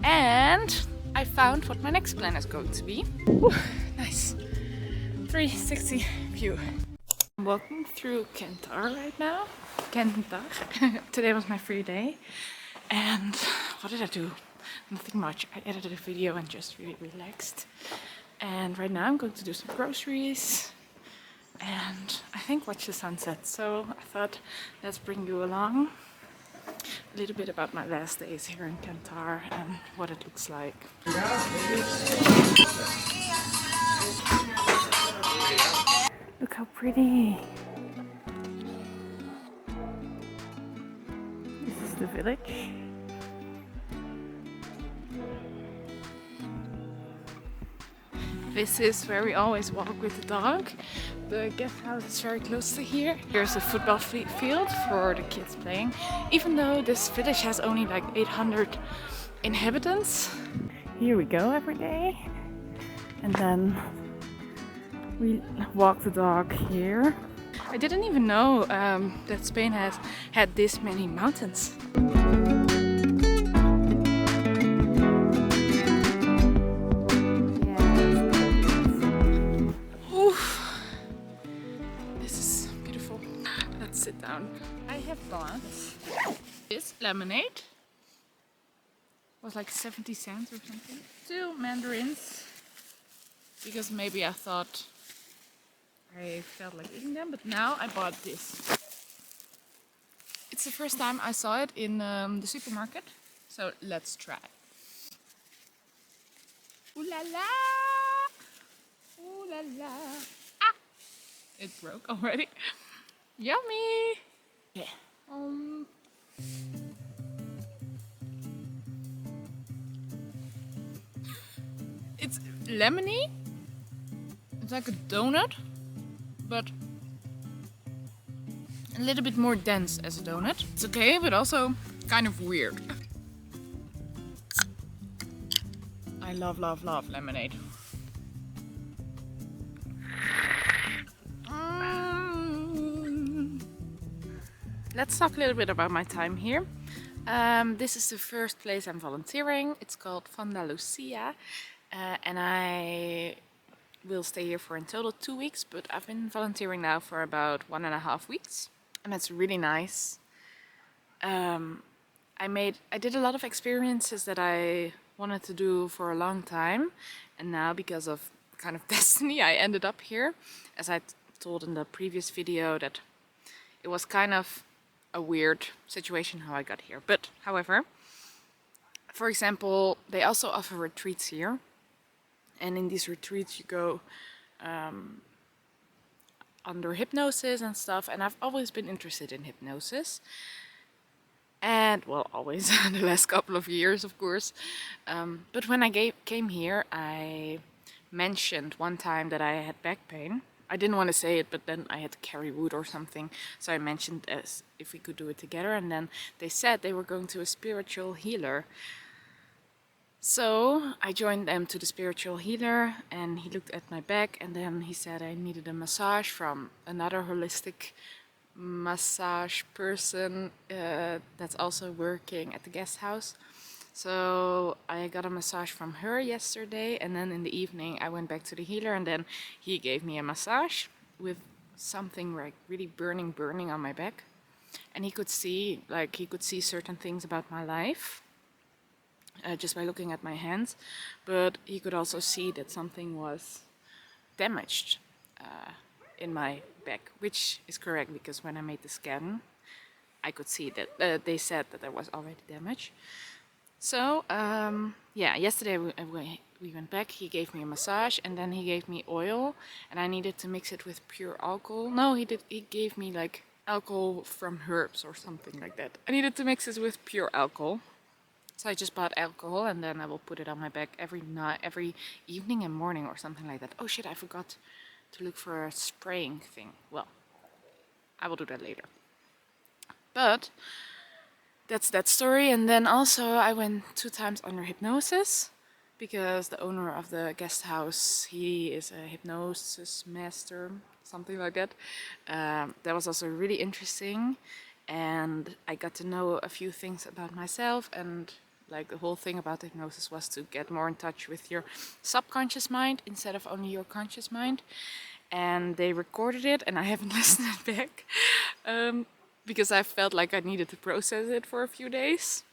And I found what my next plan is going to be. Woo, nice 360 view. I'm walking through Quéntar right now. Quéntar. Today was my free day. And what did I do? Nothing much. I edited a video and just really relaxed. And right now I'm going to do some groceries and I think watch the sunset. So I thought let's bring you along a little bit about my last days here in Quéntar and what it looks like. Look how pretty! This is the village. This is where we always walk with the dog. The guest house is very close to here. Here's a football field for the kids playing. Even though this village has only like 800 inhabitants. Here we go every day. And then we walk the dog here. I didn't even know that Spain has had this many mountains. Sit down. I have bought this lemonade. Was like 70 cents or something. 2 mandarins. Because maybe I thought I felt like eating them, but now I bought this. It's the first time I saw it in the supermarket, so let's try. Ooh la la! Ooh la la! Ah! It broke already. Yummy! Yeah. It's lemony. It's like a donut, but a little bit more dense as a donut. It's okay, but also kind of weird. I love, love, love lemonade. Let's talk a little bit about my time here. This is the first place I'm volunteering. It's called Fundalucia, and I will stay here for in total 2 weeks, but I've been volunteering now for about 1.5 weeks, and that's really nice. I did a lot of experiences that I wanted to do for a long time, and now because of kind of destiny I ended up here. As I told in the previous video, that it was kind of a weird situation how I got here. But however, for example, they also offer retreats here, and in these retreats you go under hypnosis and stuff, and I've always been interested in hypnosis. And well, always the last couple of years, of course. But when I came here, I mentioned one time that I had back pain. I didn't want to say it, but then I had to carry wood or something. So I mentioned as if we could do it together. And then they said they were going to a spiritual healer. So I joined them to the spiritual healer, and he looked at my back, and then he said I needed a massage from another holistic massage person that's also working at the guest house. So I got a massage from her yesterday, and then in the evening I went back to the healer, and then he gave me a massage with something like really burning on my back. And he could see certain things about my life just by looking at my hands, but he could also see that something was damaged in my back, which is correct because when I made the scan I could see that they said that there was already damage. So yeah, yesterday we went back, he gave me a massage, and then he gave me oil, and I needed to mix it with pure alcohol. No, he gave me like alcohol from herbs or something like that. I needed to mix it with pure alcohol. So I just bought alcohol, and then I will put it on my back every night, every evening and morning or something like that. Oh shit, I forgot to look for a spraying thing. Well, I will do that later. But that's that story. And then also I went 2 times under hypnosis because the owner of the guest house, he is a hypnosis master, something like that. That was also really interesting, and I got to know a few things about myself and Like the whole thing about hypnosis was to get more in touch with your subconscious mind instead of only your conscious mind. And they recorded it, and I haven't listened it back because I felt like I needed to process it for a few days.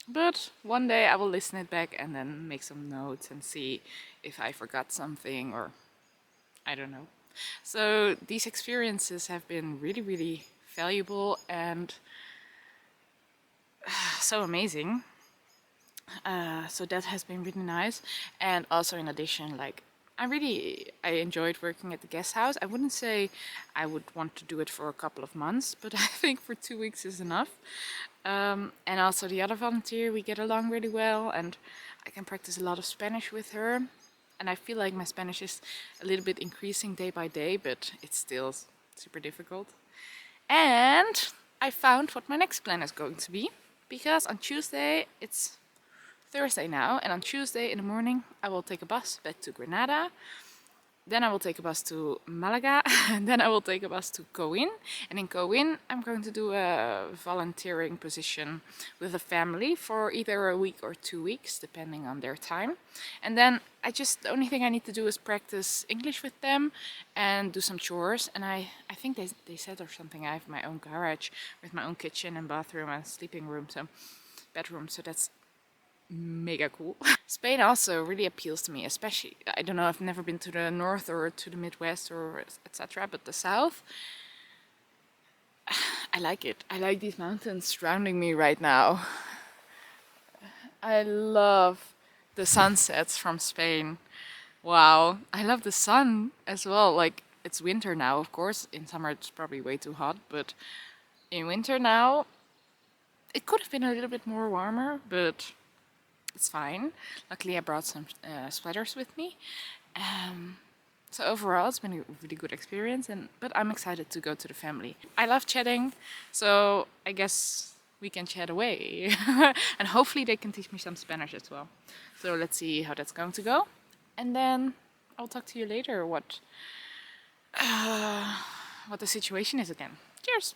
But one day I will listen it back and then make some notes and see if I forgot something or I don't know. So these experiences have been really, really valuable and so amazing. So that has been really nice. And also in addition, like I enjoyed working at the guest house. I wouldn't say I would want to do it for a couple of months, but I think for 2 weeks is enough. And also the other volunteer, we get along really well, and I can practice a lot of Spanish with her. And I feel like my Spanish is a little bit increasing day by day, but it's still super difficult. And I found what my next plan is going to be, because on Tuesday, it's Thursday now, and on Tuesday in the morning I will take a bus back to Granada. Then I will take a bus to Malaga, and then I will take a bus to Coin. And in Coin, I'm going to do a volunteering position with a family for either a week or 2 weeks, depending on their time. And then the only thing I need to do is practice English with them and do some chores. And I think they said or something, I have my own garage with my own kitchen and bathroom and sleeping room, so bedroom. So that's mega cool. Spain also really appeals to me, especially, I don't know, I've never been to the north or to the Midwest or etc., but the south, I like it. I like these mountains surrounding me right now. I love the sunsets from Spain. Wow, I love the sun as well. Like, it's winter now, of course. In summer it's probably way too hot, but in winter now it could have been a little bit more warmer, but it's fine. Luckily I brought some sweaters with me. So overall it's been a really good experience, but I'm excited to go to the family. I love chatting, so I guess we can chat away. And hopefully they can teach me some Spanish as well. So let's see how that's going to go. And then I'll talk to you later what the situation is again. Cheers!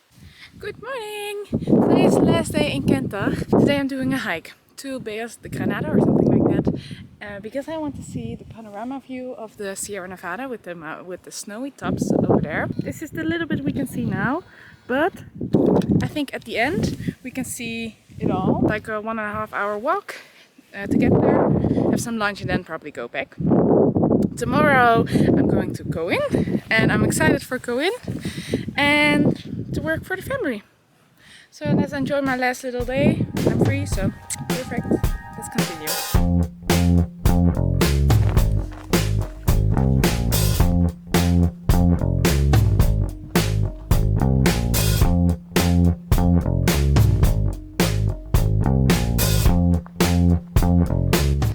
Good morning! Today is the last day in Quéntar. Today I'm doing a hike to Beas de Granada or something like that, because I want to see the panorama view of the Sierra Nevada with the snowy tops over there. This is the little bit we can see now, but I think at the end we can see it all. Like a 1.5 hour walk to get there, have some lunch and then probably go back. Tomorrow I'm going to Coin, and I'm excited for Coin and to work for the family. So let's enjoy my last little day. I'm free, so perfect. Let's continue.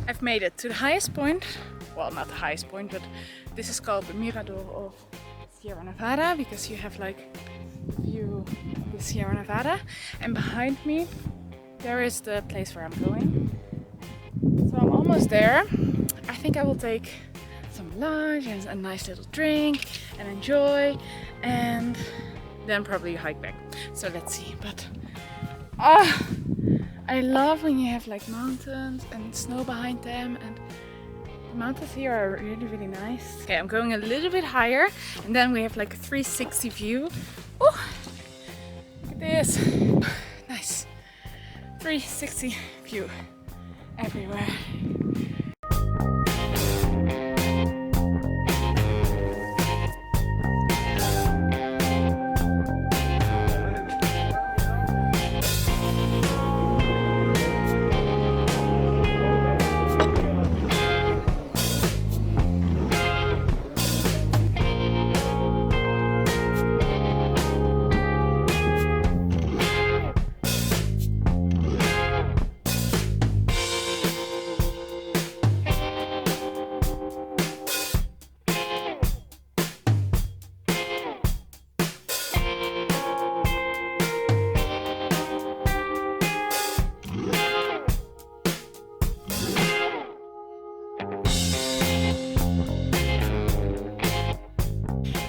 I've made it to the highest point. Well, not the highest point, but this is called the Mirador of Sierra Nevada, because you have like view of the Sierra Nevada, and behind me there is the place where I'm going. So I'm almost there. I think I will take some lunch and a nice little drink and enjoy, and then probably hike back. So let's see. But I love when you have like mountains and snow behind them, and the mountains here are really, really nice. Okay, I'm going a little bit higher, and then we have like a 360 view. Oh, look at this. Nice. 360 view everywhere.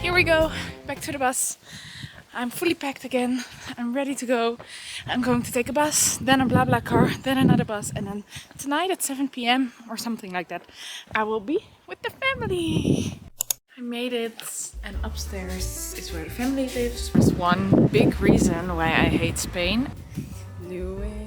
Here we go, back to the bus. I'm fully packed again. I'm ready to go. I'm going to take a bus, then a blah blah car, then another bus, and then tonight at 7 p.m. or something like that, I will be with the family. I made it, and upstairs is where the family lives. There's one big reason why I hate Spain. Louis.